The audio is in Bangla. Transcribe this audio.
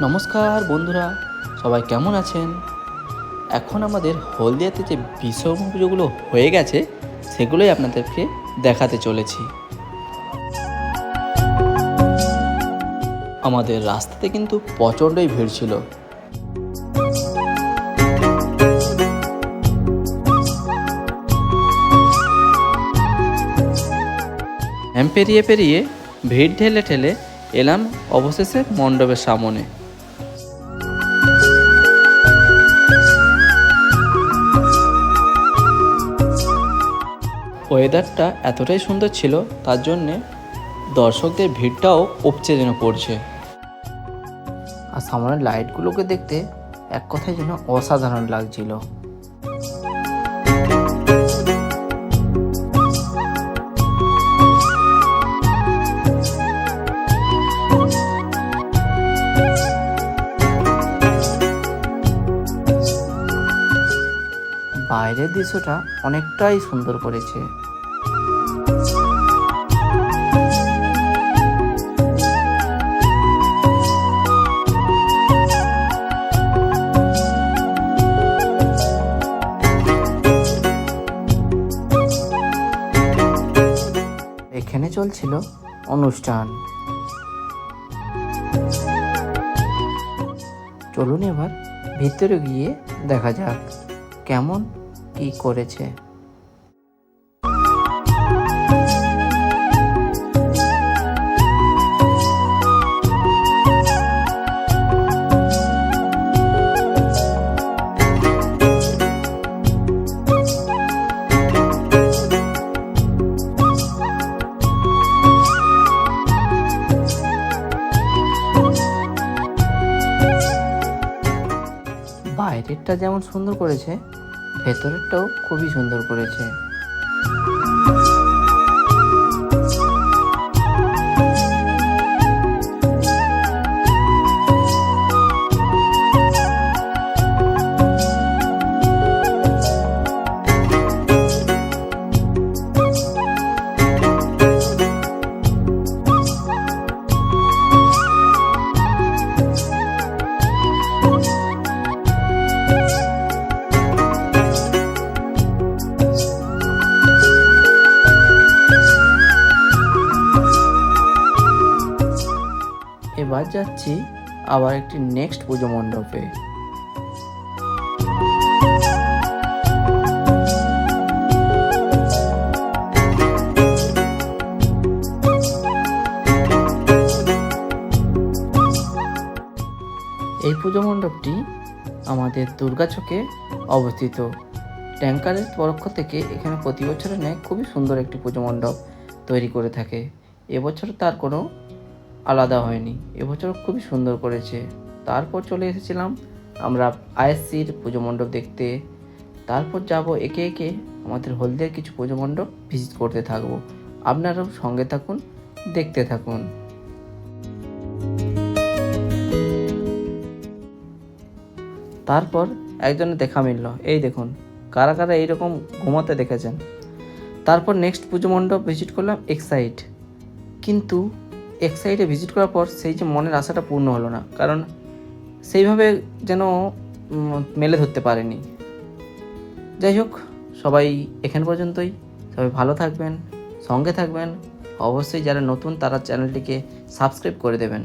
নমস্কার বন্ধুরা, সবাই কেমন আছেন? এখন আমাদের হলদিয়াতে যে বিশ্বকর্মা পুজোগুলো হয়ে গেছে সেগুলোই আপনাদেরকে দেখাতে চলেছি। আমাদের রাস্তাতে কিন্তু প্রচণ্ডই ভিড় ছিল। পেরিয়ে পেরিয়ে ভিড় ঠেলে ঠেলে এলাম অবশেষে মণ্ডপের সামনে। ওয়েদারটা এতটাই সুন্দর ছিল, তার জন্যে দর্শকদের ভিড়টাও উপচে যেন পড়ছে। আর সামনের লাইটগুলোকে দেখতে এক কথায় যেন অসাধারণ লাগছিল। বাইরের দৃশ্যটা অনেকটাই সুন্দর করেছে। এখানে চলছিল অনুষ্ঠান। চলুন এবার ভিতরে গিয়ে দেখা যাক কেমন কি করেছে। বাইরেরটা যেমন সুন্দর করেছে, ভেতরেরটাও খুবই সুন্দর করেছে। এবার যাচ্ছি আবার একটি নেক্সট পুজো মণ্ডপে। এই পুজো মণ্ডপটি আমাদের দুর্গাচকে অবস্থিত। ট্যাঙ্কারের পক্ষ থেকে এখানে প্রতি বছরের ন্যায় খুবই সুন্দর একটি পুজো মণ্ডপ তৈরি করে থাকে। এবছর তার কোনো আলাদা হয়নি, এবছর খুবই সুন্দর করেছে। তারপর চলে এসেছিলাম আমরা আইএসসির পুজো মণ্ডপ দেখতে। তারপর যাব একে একে আমাদের হলদিয়ার কিছু পুজো মণ্ডপ ভিজিট করতে থাকবো। আপনারাও সঙ্গে থাকুন, দেখতে থাকুন। তারপর একজনের দেখা মিলল, এই দেখুন কারা কারা এইরকম ঘুমাতে দেখেছেন। তারপর নেক্সট পুজো মণ্ডপ ভিজিট করলাম এক্সাইড। কিন্তু এক্সাইডে ভিজিট করার পর সেই যে মনের আশাটা পূর্ণ হলো না, কারণ সেইভাবে যেন মেলে ধরতে পারেনি। যাই হোক, সবাই এখান পর্যন্তই। সবাই ভালো থাকবেন, সঙ্গে থাকবেন। অবশ্যই যারা নতুন তারা চ্যানেলটিকে সাবস্ক্রাইব করে দেবেন।